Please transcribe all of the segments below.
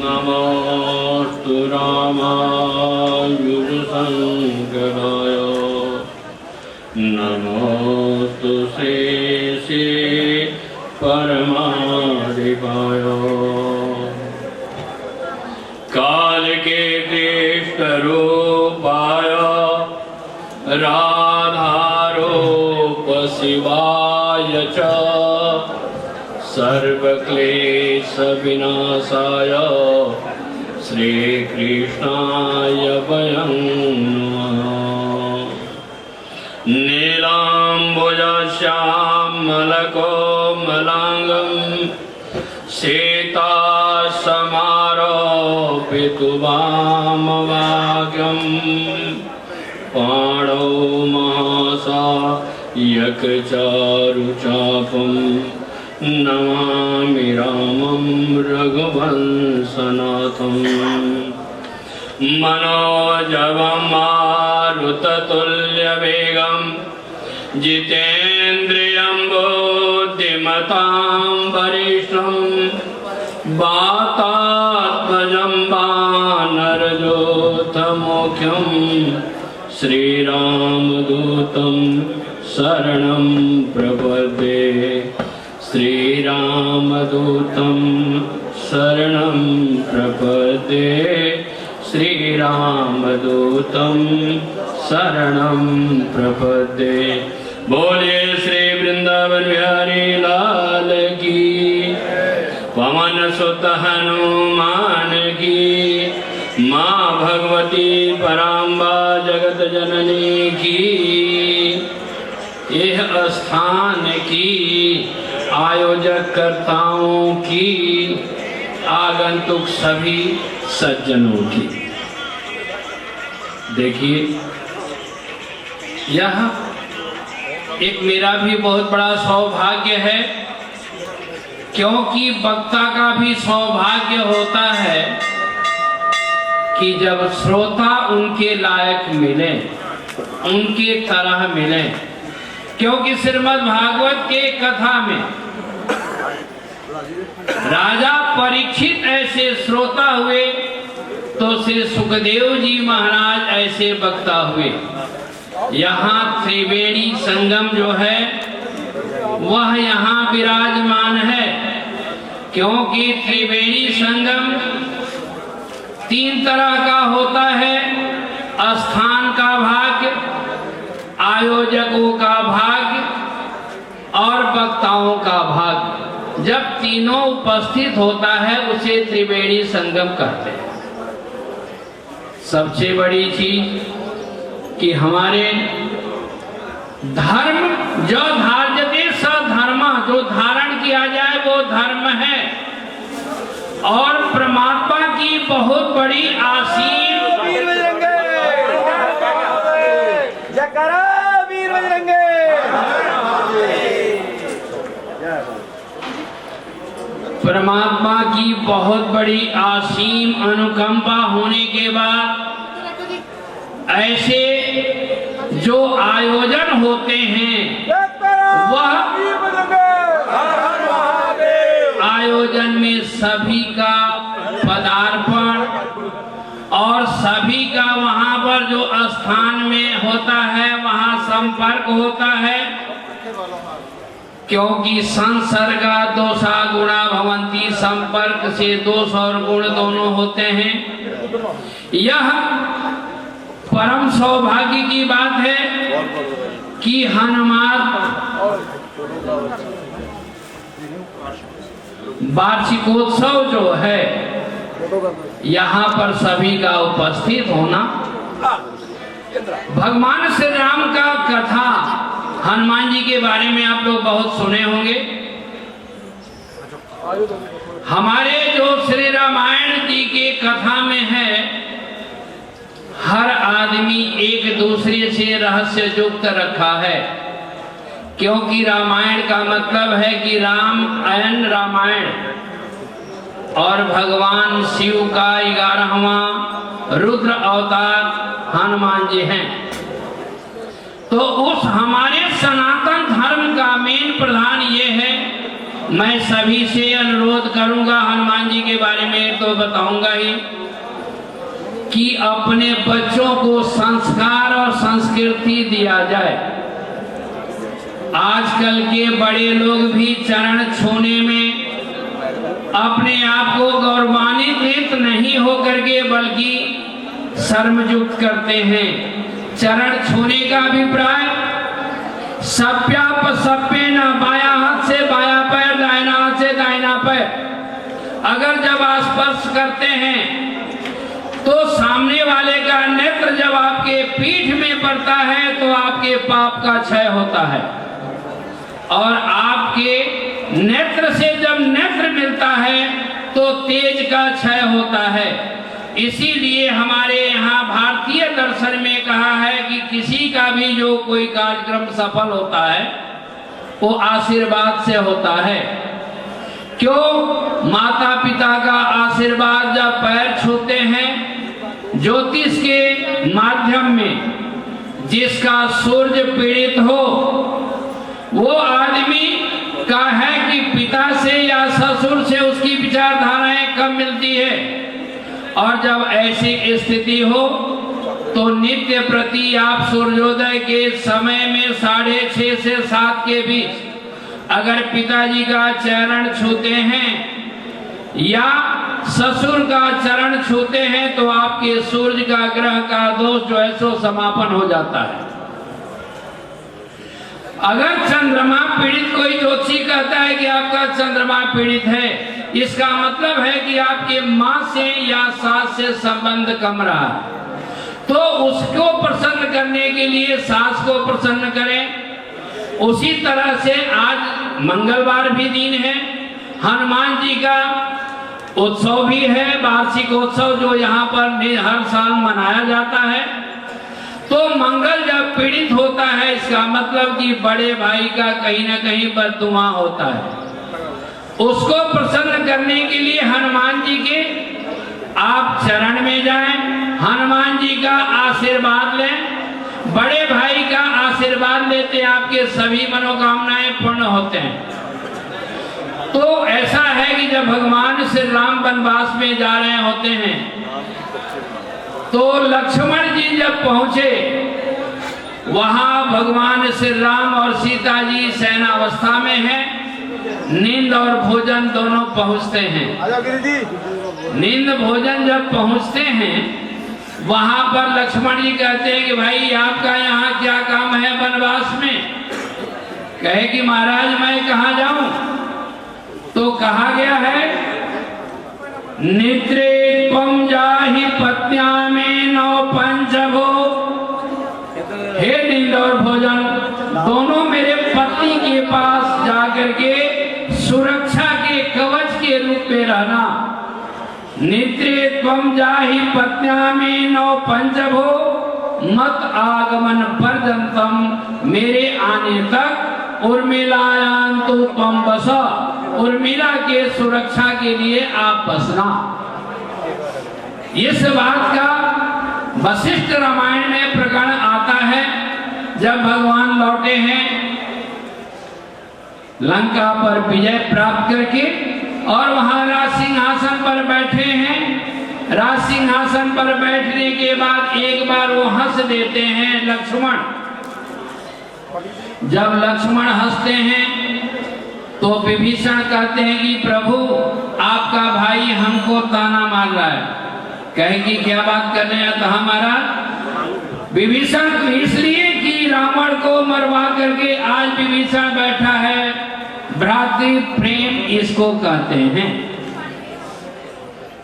नमोस्तु रामानुजशङ्कराय नमोस्तु श्री परमाधिपाय काल के दृष्ट रूपाय राधारूप शिवाय च सर्वक्लेश विनाशाय श्रीकृष्णाय वयं नमः। नीलाम्बुजश्यामलकोमलाङ्गं सीतासमारोपितुवामभागं पाणौ महासायकचारुचापं नमामि रामं रघुवंशनाथं। मनोजवं मारुततुल्यवेगं जितेन्द्रियं बुद्धिमतां वरिष्ठं वातात्मजं वानरयूथमुख्यं श्रीरामदूतं शरणं प्रपद्ये श्रीरामदूतं शरणं प्रपद्ये श्रीरामदूतं शरणं प्रपद्ये। बोले श्री वृंदावन बिहारी लाल की, पवन सुत हनुमान की, माँ भगवती पराम्बा जगत जननी की, यह स्थान की आयोजक कर्ताओं की, आगंतुक सभी सज्जनों की। देखिए, यह एक मेरा भी बहुत बड़ा सौभाग्य है, क्योंकि वक्ता का भी सौभाग्य होता है कि जब श्रोता उनके लायक मिले, उनके तरह मिले। क्योंकि श्रीमद् भागवत के कथा में राजा परीक्षित ऐसे श्रोता हुए, तो श्री सुखदेव जी महाराज ऐसे वक्ता हुए। यहाँ त्रिवेणी संगम जो है वह यहाँ विराजमान है, क्योंकि त्रिवेणी संगम तीन तरह का होता है। स्थान का भाग, आयोजकों का भाग और वक्ताओं का भाग। जब तीनों उपस्थित होता है उसे त्रिवेणी संगम कहते हैं। सबसे बड़ी चीज कि हमारे धर्म जो धार्यते स धर्म, जो धारण किया जाए वो धर्म है। और परमात्मा की बहुत बड़ी आसीम वीर बजरंगे, जयकारा वीर बजरंगे। परमात्मा की बहुत बड़ी असीम अनुकंपा होने के बाद ऐसे जो आयोजन होते हैं वह आयोजन में सभी का पदार्पण और सभी का वहां पर जो स्थान में होता है वहां संपर्क होता है। क्योंकि संसर्गा दोषा गुणा भवंती, संपर्क से दोष और गुण दोनों होते हैं। यह परम सौभाग्य की बात है कि हनुमान वार्षिकोत्सव जो है यहाँ पर सभी का उपस्थित होना। भगवान श्री राम का कथा हनुमान जी के बारे में आप लोग बहुत सुने होंगे। हमारे जो श्री रामायण जी के कथा में है, हर आदमी एक दूसरे से रहस्य युक्त रखा है। क्योंकि रामायण का मतलब है कि राम एंड रामायण, और भगवान शिव का 11वां रुद्र अवतार हनुमान जी हैं। तो उस हमारे सनातन धर्म का मेन प्रधान ये है, मैं सभी से अनुरोध करूंगा, हनुमान जी के बारे में तो बताऊंगा ही, कि अपने बच्चों को संस्कार और संस्कृति दिया जाए। आजकल के बड़े लोग भी चरण छूने में अपने आप को गौरवान्वित नहीं होकर के बल्कि शर्मयुक्त करते हैं। चरण छूने का अभिप्राय सप्पे न, बाया हाथ से बाया पैर, दाहिना हाथ से दाहिना पैर। अगर जब आप स्पर्श करते हैं तो सामने वाले का नेत्र जब आपके पीठ में पड़ता है तो आपके पाप का क्षय होता है, और आपके नेत्र से जब नेत्र मिलता है तो तेज का क्षय होता है। इसीलिए हमारे यहाँ भारतीय दर्शन में कहा है कि किसी का भी जो कोई कार्यक्रम सफल होता है वो आशीर्वाद से होता है। क्यों? माता पिता का आशीर्वाद जब पैर छूते हैं, ज्योतिष के माध्यम में जिसका सूर्य पीड़ित हो वो आदमी का है कि पिता से या ससुर से उसकी विचारधाराएं कम मिलती है, और जब ऐसी स्थिति हो तो नित्य प्रति आप सूर्योदय के समय में 6:30 से 7 के बीच अगर पिताजी का चरण छूते हैं या ससुर का चरण छूते हैं तो आपके सूर्य का ग्रह का दोष जो है सो समापन हो जाता है। अगर चंद्रमा पीड़ित, कोई ज्योतिषी कहता है कि आपका चंद्रमा पीड़ित है, इसका मतलब है कि आपके माँ से या सास से संबंध कम रहा, तो उसको प्रसन्न करने के लिए सास को प्रसन्न करें। उसी तरह से आज मंगलवार भी दिन है, हनुमान जी का उत्सव भी है, वार्षिक उत्सव जो यहाँ पर हर साल मनाया जाता है। तो मंगल जब पीड़ित होता है इसका मतलब कि बड़े भाई का कहीं ना कहीं बददुआ होता है। उसको प्रसन्न करने के लिए हनुमान जी के आप चरण में जाएं, हनुमान जी का आशीर्वाद लें। बड़े भाई का आशीर्वाद लेते आपके सभी मनोकामनाएं पूर्ण होते हैं। तो ऐसा है कि जब भगवान श्री राम वनवास में जा रहे होते हैं तो लक्ष्मण जी जब पहुंचे वहां भगवान श्री राम और सीता जी शयनावस्था में हैं, नींद और भोजन दोनों पहुंचते हैं। नींद भोजन जब पहुंचते हैं वहां पर लक्ष्मण जी कहते हैं कि भाई आपका यहाँ क्या काम है वनवास में? कहे कि महाराज मैं कहाँ जाऊं? तो कहा गया है निद्रे त्वं जाहि पत्न्या में नौ पंचभो। हे नींद और भोजन दोनों मेरे पत्नी के पास जाकर के सुरक्षा के कवच के रूप में रहना। निद्रे त्वं जाहि पत्न्या में नौ पंचभो मत आगमन पर्यंतम, मेरे आने तक उर्मिलायान्तु त्वं बस, उर्मिला के सुरक्षा के लिए आप बसना। इस बात का वशिष्ठ रामायण में प्रकरण आता है जब भगवान लौटे हैं लंका पर विजय प्राप्त करके और वहां राज सिंहासन पर बैठे हैं। राज सिंहासन पर बैठने के बाद एक बार वो हंस देते हैं लक्ष्मण। जब लक्ष्मण हंसते हैं तो विभीषण कहते हैं कि प्रभु आपका भाई हमको ताना मार रहा है। कहे कि क्या बात कर रहे हैं? तो हमारा विभीषण इसलिए कि रावण को मरवा करके आज विभीषण बैठा है। भ्रातृ प्रेम इसको कहते हैं।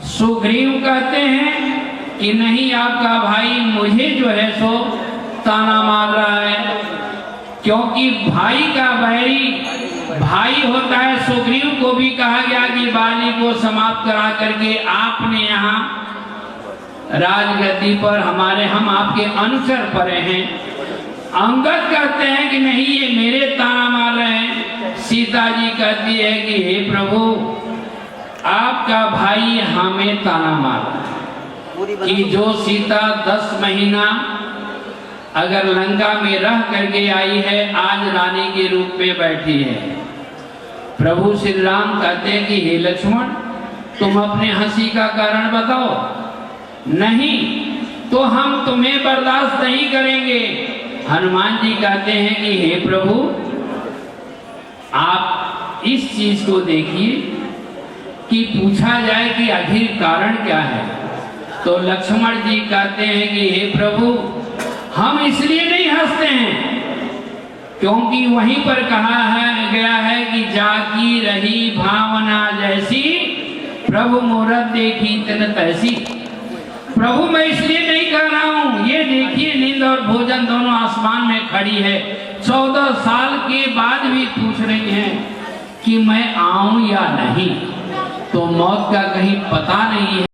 सुग्रीव कहते हैं कि नहीं आपका भाई मुझे जो है सो ताना मार रहा है, क्योंकि भाई का बैरी भाई होता है। सुग्रीव को भी कहा गया कि बाली को समाप्त करा करके आपने यहाँ राजगद्दी पर हम आपके अनुचर पड़े हैं। अंगद कहते हैं कि नहीं ये मेरे ताना मार रहे हैं। सीता जी कहती है कि हे प्रभु आपका भाई हमें ताना मार रहा है कि जो सीता 10 महीना अगर लंका में रह करके आई है आज रानी के रूप में बैठी है, प्रभु श्री राम कहते हैं कि हे लक्ष्मण, तुम अपने हंसी का कारण बताओ। नहीं तो हम तुम्हें बर्दाश्त नहीं करेंगे। हनुमान जी कहते हैं कि हे प्रभु, आप इस चीज को देखिए कि पूछा जाए कि आखिर कारण क्या है। तो लक्ष्मण जी कहते हैं कि हे प्रभु, हम इसलिए नहीं हंसते हैं क्योंकि वहीं पर कहा है गया है कि जाकी रही भावना जैसी, प्रभु मूरत देखी तिन तैसी। प्रभु मैं इसलिए नहीं कह रहा हूं, ये देखिए नींद और भोजन दोनों आसमान में खड़ी है, 14 साल के बाद भी पूछ रही हैं कि मैं आऊं या नहीं। तो मौत का कहीं पता नहीं है।